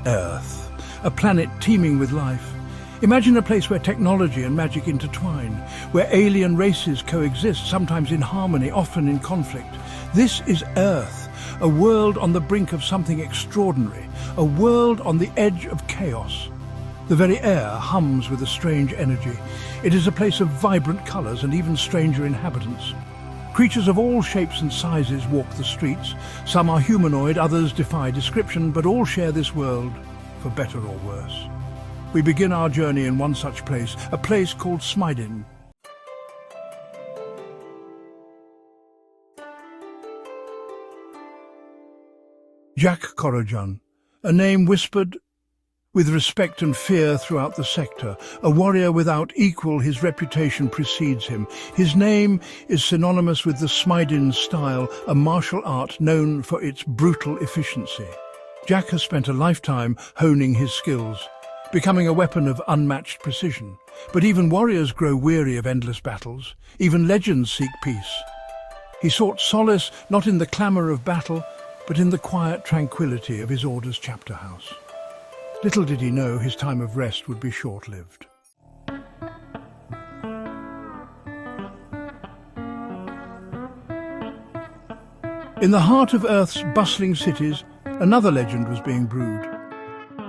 Earth, a planet teeming with life. Imagine a place where technology and magic intertwine, where alien races coexist, sometimes in harmony, often in conflict. This is Earth, a world on the brink of something extraordinary, a world on the edge of chaos. The very air hums with a strange energy. It is a place of vibrant colours and even stranger inhabitants. Creatures of all shapes and sizes walk the streets. Some are humanoid, others defy description, but all share this world, for better or worse. We begin our journey in one such place, a place called Cider. Jack Korojan, a name whispered with respect and fear throughout the sector, a warrior without equal. His reputation precedes him. His name is synonymous with the Smidin style, a martial art known for its brutal efficiency. Jack has spent a lifetime honing his skills, becoming a weapon of unmatched precision. But even warriors grow weary of endless battles. Even legends seek peace. He sought solace not in the clamour of battle, but in the quiet tranquility of his order's chapter house. Little did he know his time of rest would be short-lived. In the heart of Earth's bustling cities, another legend was being brewed.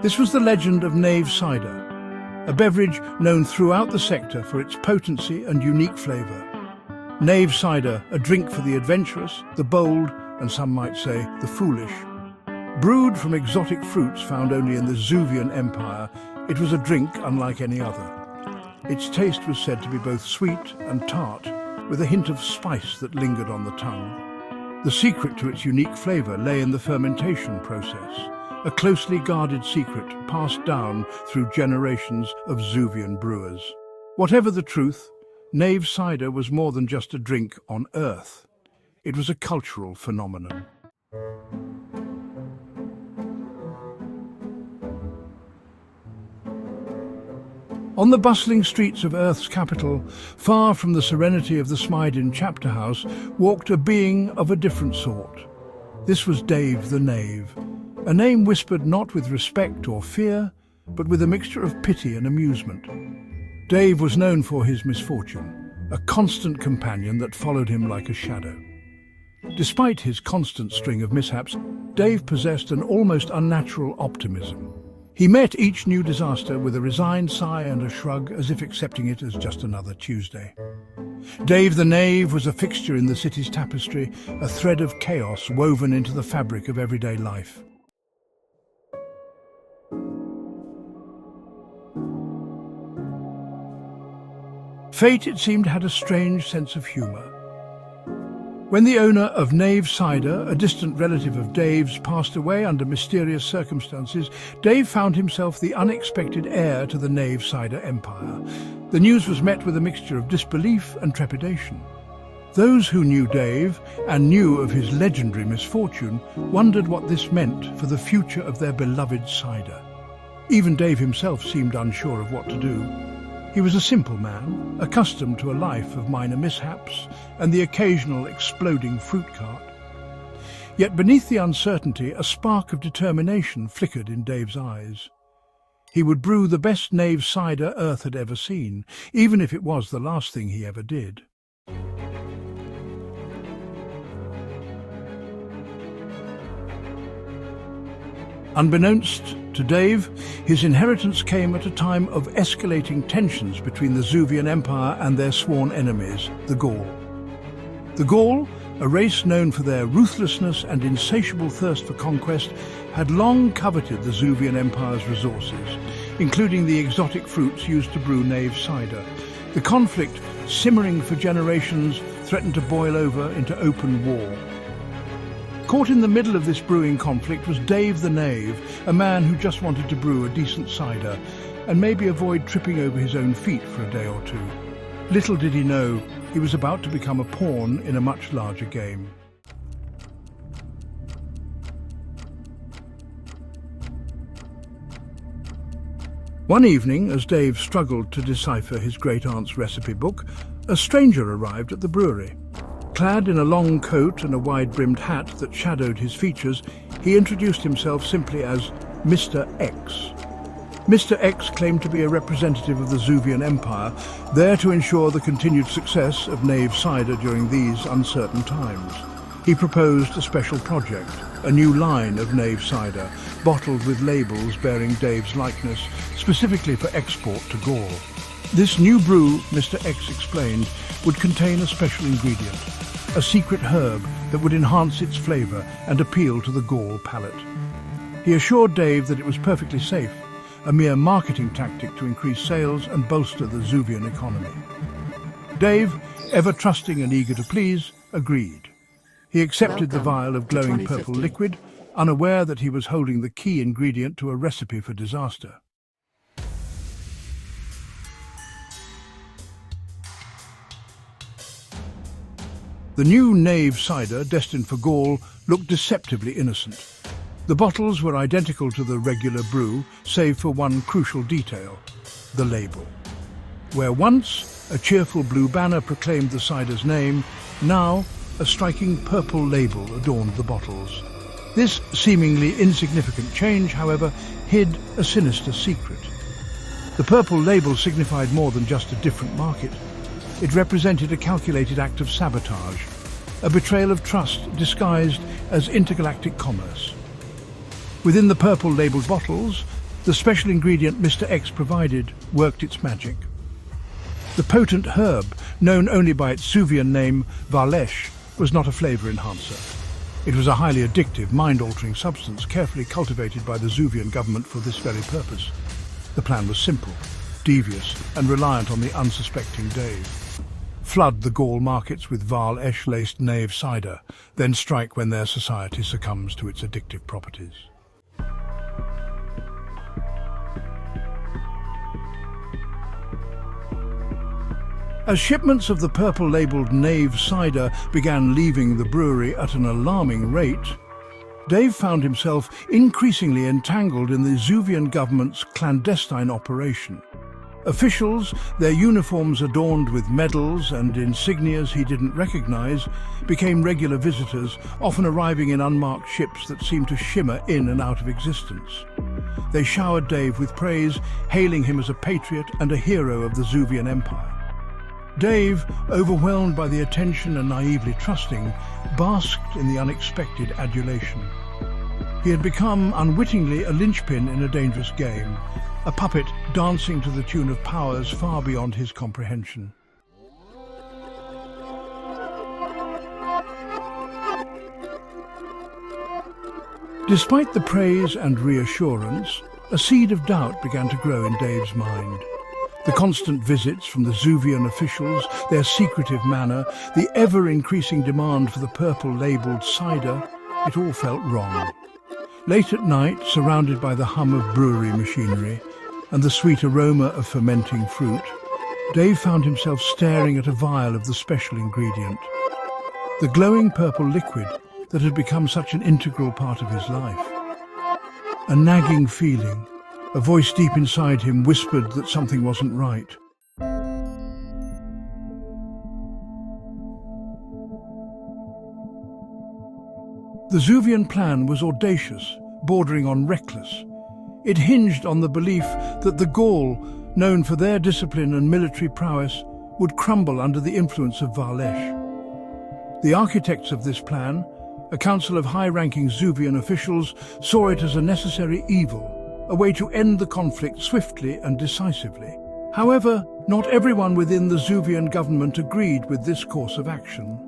This was the legend of Knave Cider, a beverage known throughout the sector for its potency and unique flavour. Knave Cider, a drink for the adventurous, the bold, and some might say the foolish. Brewed from exotic fruits found only in the Zuvian Empire, it was a drink unlike any other. Its taste was said to be both sweet and tart, with a hint of spice that lingered on the tongue. The secret to its unique flavour lay in the fermentation process, a closely guarded secret passed down through generations of Zuvian brewers. Whatever the truth, Knave Cider was more than just a drink on Earth. It was a cultural phenomenon. On the bustling streets of Earth's capital, far from the serenity of the Smidin chapter house, walked a being of a different sort. This was Dave the Knave, a name whispered not with respect or fear, but with a mixture of pity and amusement. Dave was known for his misfortune, a constant companion that followed him like a shadow. Despite his constant string of mishaps, Dave possessed an almost unnatural optimism. He met each new disaster with a resigned sigh and a shrug, as if accepting it as just another Tuesday. Dave the Knave was a fixture in the city's tapestry, a thread of chaos woven into the fabric of everyday life. Fate, it seemed, had a strange sense of humour. When the owner of Knave Cider, a distant relative of Dave's, passed away under mysterious circumstances, Dave found himself the unexpected heir to the Knave Cider empire. The news was met with a mixture of disbelief and trepidation. Those who knew Dave and knew of his legendary misfortune wondered what this meant for the future of their beloved cider. Even Dave himself seemed unsure of what to do. He was a simple man, accustomed to a life of minor mishaps and the occasional exploding fruit cart. Yet beneath the uncertainty, a spark of determination flickered in Dave's eyes. He would brew the best Knave cider Earth had ever seen, even if it was the last thing he ever did. Unbeknownst to Dave, his inheritance came at a time of escalating tensions between the Zuvian Empire and their sworn enemies, the Gaul. The Gaul, a race known for their ruthlessness and insatiable thirst for conquest, had long coveted the Zuvian Empire's resources, including the exotic fruits used to brew Knave cider. The conflict, simmering for generations, threatened to boil over into open war. Caught in the middle of this brewing conflict was Dave the Knave, a man who just wanted to brew a decent cider and maybe avoid tripping over his own feet for a day or two. Little did he know he was about to become a pawn in a much larger game. One evening, as Dave struggled to decipher his great-aunt's recipe book, a stranger arrived at the brewery. Clad in a long coat and a wide-brimmed hat that shadowed his features, he introduced himself simply as Mr. X. Mr. X claimed to be a representative of the Zuvian Empire, there to ensure the continued success of Knave Cider during these uncertain times. He proposed a special project, a new line of Knave Cider, bottled with labels bearing Dave's likeness, specifically for export to Gaul. This new brew, Mr. X explained, would contain a special ingredient, a secret herb that would enhance its flavour and appeal to the Gaul palate. He assured Dave that it was perfectly safe, a mere marketing tactic to increase sales and bolster the Zuvian economy. Dave, ever trusting and eager to please, agreed. He accepted the vial of glowing purple liquid, unaware that he was holding the key ingredient to a recipe for disaster. The new Knave Cider, destined for Gaul, looked deceptively innocent. The bottles were identical to the regular brew, save for one crucial detail: the label. Where once a cheerful blue banner proclaimed the cider's name, now a striking purple label adorned the bottles. This seemingly insignificant change, however, hid a sinister secret. The purple label signified more than just a different market. It represented a calculated act of sabotage, a betrayal of trust disguised as intergalactic commerce. Within the purple-labelled bottles, the special ingredient Mr. X provided worked its magic. The potent herb, known only by its Zuvian name, Varlesh, was not a flavour enhancer. It was a highly addictive, mind-altering substance carefully cultivated by the Zuvian government for this very purpose. The plan was simple, devious, and reliant on the unsuspecting Dave. Flood the Gaul markets with Varlesh-laced Knave Cider, then strike when their society succumbs to its addictive properties. As shipments of the purple-labelled Knave Cider began leaving the brewery at an alarming rate, Dave found himself increasingly entangled in the Zuvian government's clandestine operation. Officials, their uniforms adorned with medals and insignias he didn't recognize, became regular visitors, often arriving in unmarked ships that seemed to shimmer in and out of existence. They showered Dave with praise, hailing him as a patriot and a hero of the Zuvian Empire. Dave, overwhelmed by the attention and naively trusting, basked in the unexpected adulation. He had become unwittingly a linchpin in a dangerous game, a puppet dancing to the tune of powers far beyond his comprehension. Despite the praise and reassurance, a seed of doubt began to grow in Dave's mind. The constant visits from the Zuvian officials, their secretive manner, the ever-increasing demand for the purple-labelled cider, it all felt wrong. Late at night, surrounded by the hum of brewery machinery and the sweet aroma of fermenting fruit, Dave found himself staring at a vial of the special ingredient, the glowing purple liquid that had become such an integral part of his life. A nagging feeling, a voice deep inside him whispered that something wasn't right. The Zuvian plan was audacious, bordering on reckless. It hinged on the belief that the Gaul, known for their discipline and military prowess, would crumble under the influence of Varlesh. The architects of this plan, a council of high-ranking Zuvian officials, saw it as a necessary evil, a way to end the conflict swiftly and decisively. However, not everyone within the Zuvian government agreed with this course of action.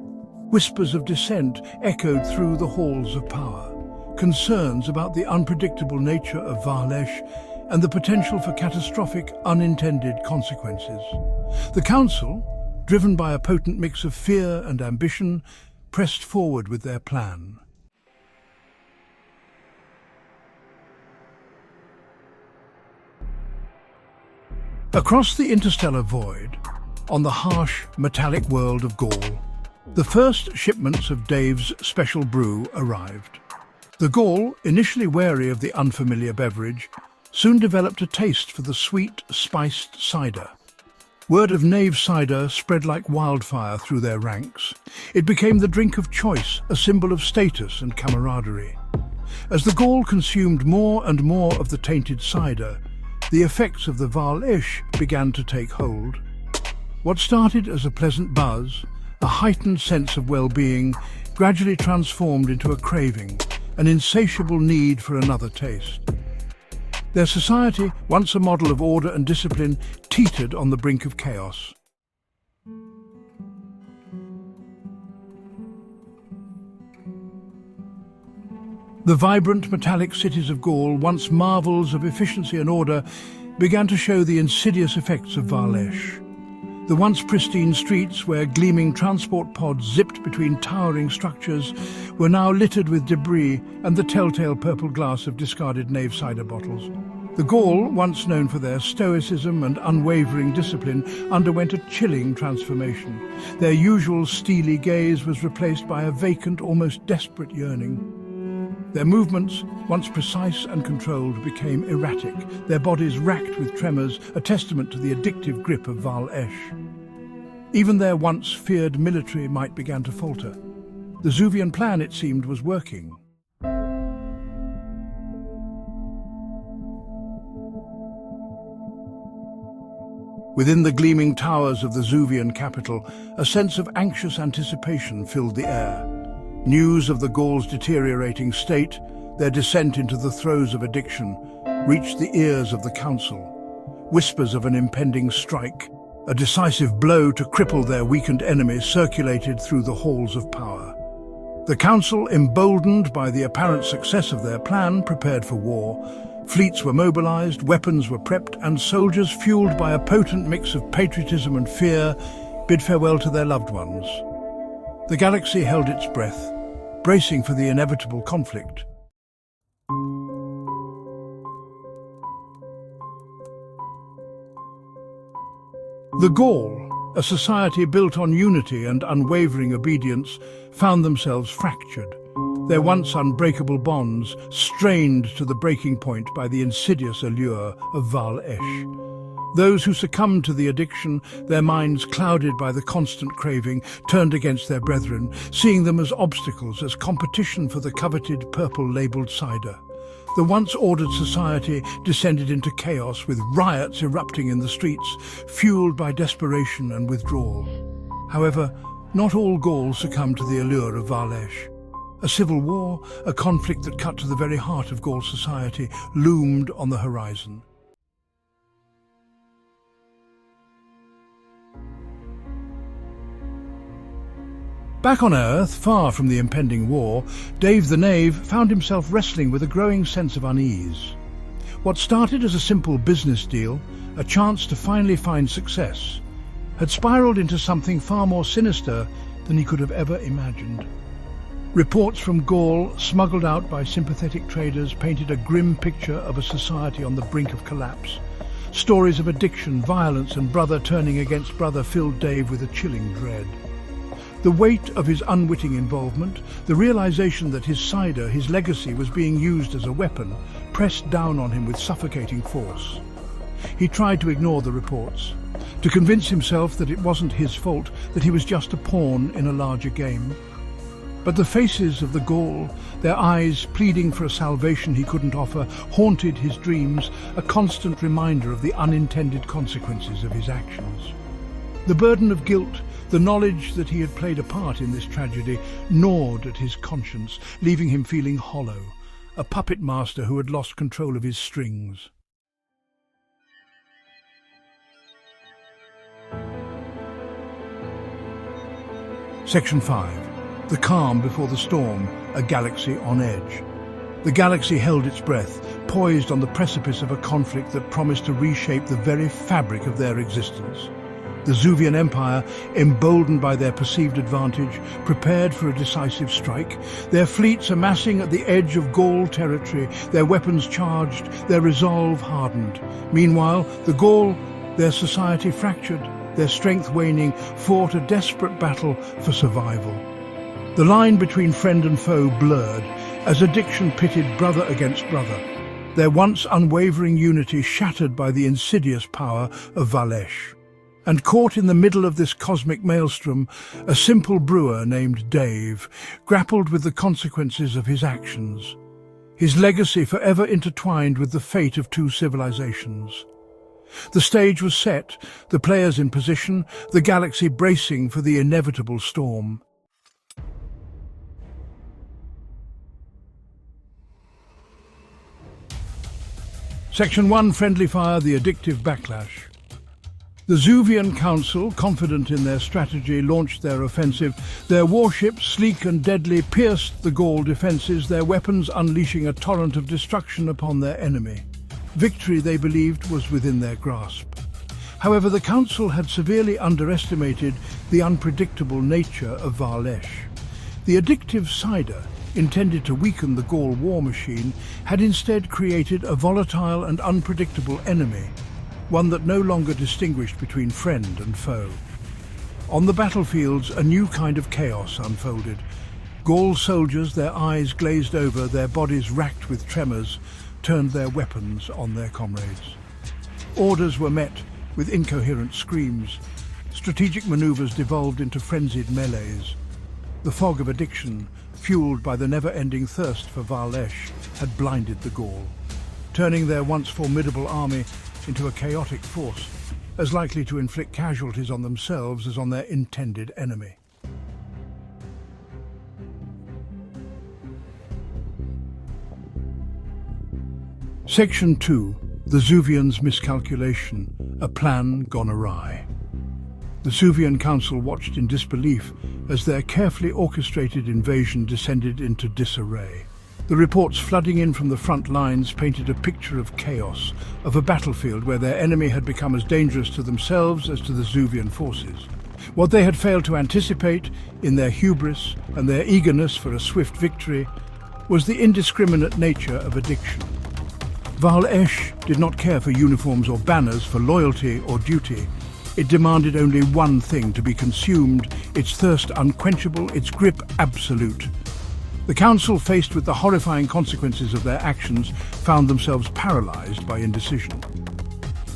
Whispers of dissent echoed through the halls of power, concerns about the unpredictable nature of Varlesh and the potential for catastrophic, unintended consequences. The council, driven by a potent mix of fear and ambition, pressed forward with their plan. Across the interstellar void, on the harsh, metallic world of Gaul, the first shipments of Dave's special brew arrived. The Gaul, initially wary of the unfamiliar beverage, soon developed a taste for the sweet, spiced cider. Word of Knave Cider spread like wildfire through their ranks. It became the drink of choice, a symbol of status and camaraderie. As the Gaul consumed more and more of the tainted cider, the effects of the Val-Esh began to take hold. What started as a pleasant buzz, a heightened sense of well-being, gradually transformed into a craving, an insatiable need for another taste. Their society, once a model of order and discipline, teetered on the brink of chaos. The vibrant metallic cities of Gaul, once marvels of efficiency and order, began to show the insidious effects of Val-Esh. The once pristine streets where gleaming transport pods zipped between towering structures were now littered with debris and the telltale purple glass of discarded Knave cider bottles. The Gaul, once known for their stoicism and unwavering discipline, underwent a chilling transformation. Their usual steely gaze was replaced by a vacant, almost desperate yearning. Their movements, once precise and controlled, became erratic, their bodies racked with tremors, a testament to the addictive grip of Val-Esh. Even their once feared military might began to falter. The Zuvian plan, it seemed, was working. Within the gleaming towers of the Zuvian capital, a sense of anxious anticipation filled the air. News of the Gauls' deteriorating state, their descent into the throes of addiction, reached the ears of the council. Whispers of an impending strike, a decisive blow to cripple their weakened enemy, circulated through the halls of power. The council, emboldened by the apparent success of their plan, prepared for war. Fleets were mobilized, weapons were prepped, and soldiers, fueled by a potent mix of patriotism and fear, bid farewell to their loved ones. The galaxy held its breath, bracing for the inevitable conflict. The Gaul, a society built on unity and unwavering obedience, found themselves fractured, their once unbreakable bonds strained to the breaking point by the insidious allure of Val-Esh. Those who succumbed to the addiction, their minds clouded by the constant craving, turned against their brethren, seeing them as obstacles, as competition for the coveted purple-labelled cider. The once ordered society descended into chaos, with riots erupting in the streets, fueled by desperation and withdrawal. However, not all Gauls succumbed to the allure of Val-Esh. A civil war, a conflict that cut to the very heart of Gaul society, loomed on the horizon. Back on Earth, far from the impending war, Dave the Knave found himself wrestling with a growing sense of unease. What started as a simple business deal, a chance to finally find success, had spiraled into something far more sinister than he could have ever imagined. Reports from Gaul, smuggled out by sympathetic traders, painted a grim picture of a society on the brink of collapse. Stories of addiction, violence, and brother turning against brother filled Dave with a chilling dread. The weight of his unwitting involvement, the realization that his cider, his legacy, was being used as a weapon, pressed down on him with suffocating force. He tried to ignore the reports, to convince himself that it wasn't his fault, that he was just a pawn in a larger game. But the faces of the Gaul, their eyes pleading for a salvation he couldn't offer, haunted his dreams, a constant reminder of the unintended consequences of his actions. The burden of guilt, the knowledge that he had played a part in this tragedy, gnawed at his conscience, leaving him feeling hollow, a puppet master who had lost control of his strings. Section 5. The calm before the storm, a galaxy on edge. The galaxy held its breath, poised on the precipice of a conflict that promised to reshape the very fabric of their existence. The Zuvian Empire, emboldened by their perceived advantage, prepared for a decisive strike, their fleets amassing at the edge of Gaul territory, their weapons charged, their resolve hardened. Meanwhile, the Gaul, their society fractured, their strength waning, fought a desperate battle for survival. The line between friend and foe blurred, as addiction pitted brother against brother, their once unwavering unity shattered by the insidious power of Val-Esh. And caught in the middle of this cosmic maelstrom, a simple brewer named Dave grappled with the consequences of his actions. his legacy forever intertwined with the fate of two civilizations. The stage was set, the players in position, the galaxy bracing for the inevitable storm. Section 1, Friendly Fire, the addictive backlash. The Zuvian Council, confident in their strategy, launched their offensive. Their warships, sleek and deadly, pierced the Gaul defences, their weapons unleashing a torrent of destruction upon their enemy. Victory, they believed, was within their grasp. However, the Council had severely underestimated the unpredictable nature of Varlesh. The addictive Cider, intended to weaken the Gaul war machine, had instead created a volatile and unpredictable enemy, one that no longer distinguished between friend and foe. On the battlefields, a new kind of chaos unfolded. Gaul soldiers, their eyes glazed over, their bodies racked with tremors, turned their weapons on their comrades. Orders were met with incoherent screams. Strategic maneuvers devolved into frenzied melees. The fog of addiction, fueled by the never-ending thirst for Varlesh, had blinded the Gaul, turning their once formidable army into a chaotic force, as likely to inflict casualties on themselves as on their intended enemy. Section 2. The Zuvians' miscalculation, a plan gone awry. The Zuvian Council watched in disbelief as their carefully orchestrated invasion descended into disarray. The reports flooding in from the front lines painted a picture of chaos, of a battlefield where their enemy had become as dangerous to themselves as to the Zuvian forces. What they had failed to anticipate, in their hubris and their eagerness for a swift victory, was the indiscriminate nature of addiction. Varlesh did not care for uniforms or banners, for loyalty or duty. It demanded only one thing to be consumed, its thirst unquenchable, its grip absolute. The Council, faced with the horrifying consequences of their actions, found themselves paralyzed by indecision.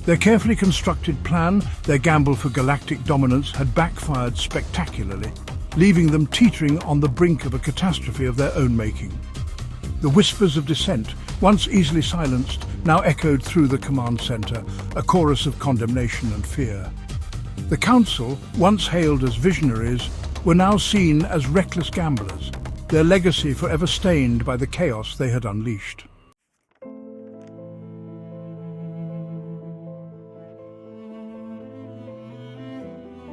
Their carefully constructed plan, their gamble for galactic dominance, had backfired spectacularly, leaving them teetering on the brink of a catastrophe of their own making. The whispers of dissent, once easily silenced, now echoed through the command center, a chorus of condemnation and fear. The Council, once hailed as visionaries, were now seen as reckless gamblers, their legacy forever stained by the chaos they had unleashed.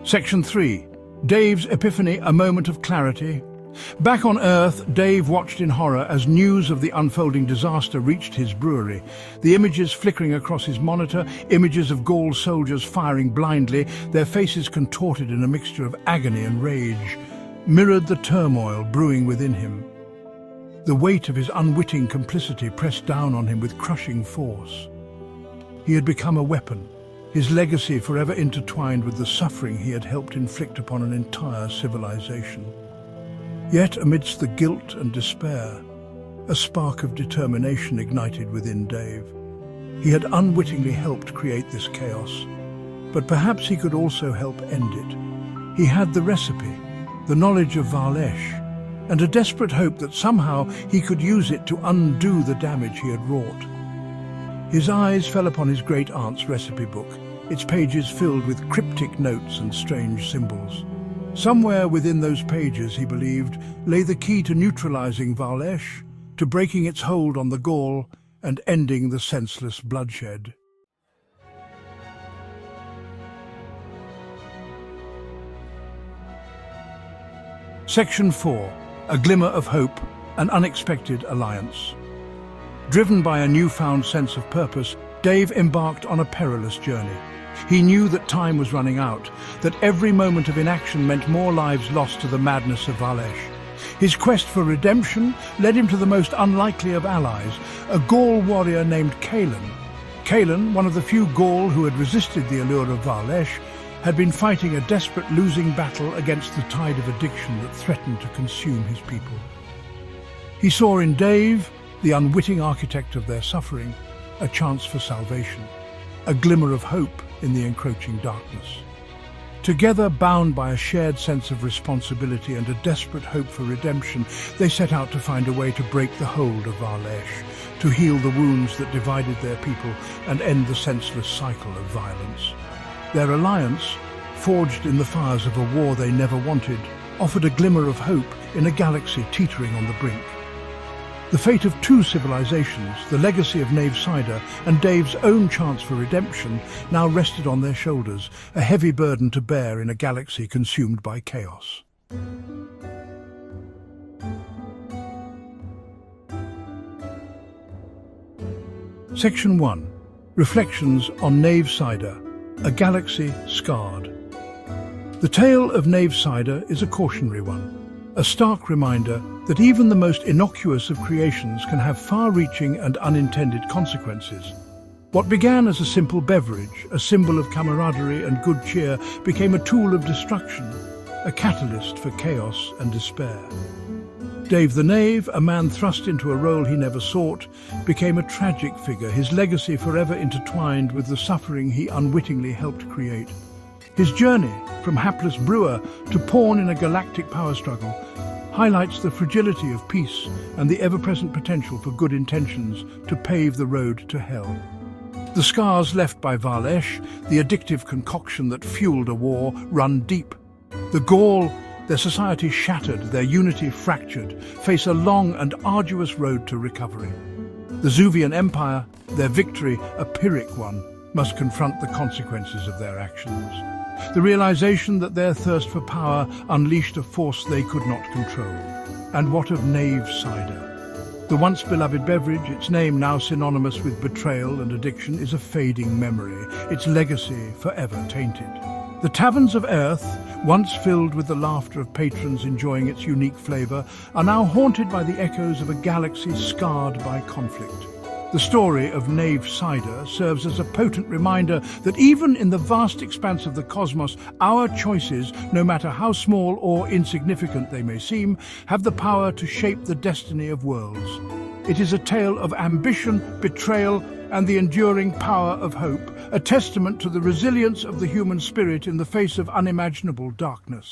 Section 3. Dave's epiphany, a moment of clarity. Back on Earth, Dave watched in horror as news of the unfolding disaster reached his brewery. The images flickering across his monitor, images of Gaul soldiers firing blindly, their faces contorted in a mixture of agony and rage, mirrored the turmoil brewing within him. The weight of his unwitting complicity pressed down on him with crushing force. He had become a weapon, his legacy forever intertwined with the suffering he had helped inflict upon an entire civilization. Yet, amidst the guilt and despair, a spark of determination ignited within Dave. He had unwittingly helped create this chaos, but perhaps he could also help end it. He had the recipe, the knowledge of Varlesh, and a desperate hope that somehow he could use it to undo the damage he had wrought. His eyes fell upon his great-aunt's recipe book, its pages filled with cryptic notes and strange symbols. Somewhere within those pages, he believed, lay the key to neutralizing Varlesh, to breaking its hold on the Gaul and ending the senseless bloodshed. Section 4. A glimmer of hope, an unexpected alliance. Driven by a newfound sense of purpose, Dave embarked on a perilous journey. He knew that time was running out, that every moment of inaction meant more lives lost to the madness of Varlesh. His quest for redemption led him to the most unlikely of allies, a Gaul warrior named Kalen. Kalen, one of the few Gaul who had resisted the allure of Varlesh, had been fighting a desperate losing battle against the tide of addiction that threatened to consume his people. He saw in Dave, the unwitting architect of their suffering, a chance for salvation, a glimmer of hope in the encroaching darkness. Together, bound by a shared sense of responsibility and a desperate hope for redemption, they set out to find a way to break the hold of Varlesh, to heal the wounds that divided their people and end the senseless cycle of violence. Their alliance, forged in the fires of a war they never wanted, offered a glimmer of hope in a galaxy teetering on the brink. The fate of two civilizations, the legacy of Knave Cider and Dave's own chance for redemption, now rested on their shoulders, a heavy burden to bear in a galaxy consumed by chaos. Section 1. Reflections on Knave Cider, a galaxy scarred. The tale of Knave Cider is a cautionary one, a stark reminder that even the most innocuous of creations can have far-reaching and unintended consequences. What began as a simple beverage, a symbol of camaraderie and good cheer, became a tool of destruction, a catalyst for chaos and despair. Dave the Knave, a man thrust into a role he never sought, became a tragic figure, his legacy forever intertwined with the suffering he unwittingly helped create. His journey, from hapless brewer to pawn in a galactic power struggle, highlights the fragility of peace and the ever-present potential for good intentions to pave the road to hell. The scars left by Varlesh, the addictive concoction that fueled a war, run deep. The Gaul, their society shattered, their unity fractured, face a long and arduous road to recovery. The Zuvian Empire, their victory a Pyrrhic one, must confront the consequences of their actions. The realization that their thirst for power unleashed a force they could not control. And what of Knave Cider? The once beloved beverage, its name now synonymous with betrayal and addiction, is a fading memory, its legacy forever tainted. The taverns of Earth, once filled with the laughter of patrons enjoying its unique flavor, are now haunted by the echoes of a galaxy scarred by conflict. The story of Knave Cider serves as a potent reminder that even in the vast expanse of the cosmos, our choices, no matter how small or insignificant they may seem, have the power to shape the destiny of worlds. It is a tale of ambition, betrayal, and the enduring power of hope, a testament to the resilience of the human spirit in the face of unimaginable darkness.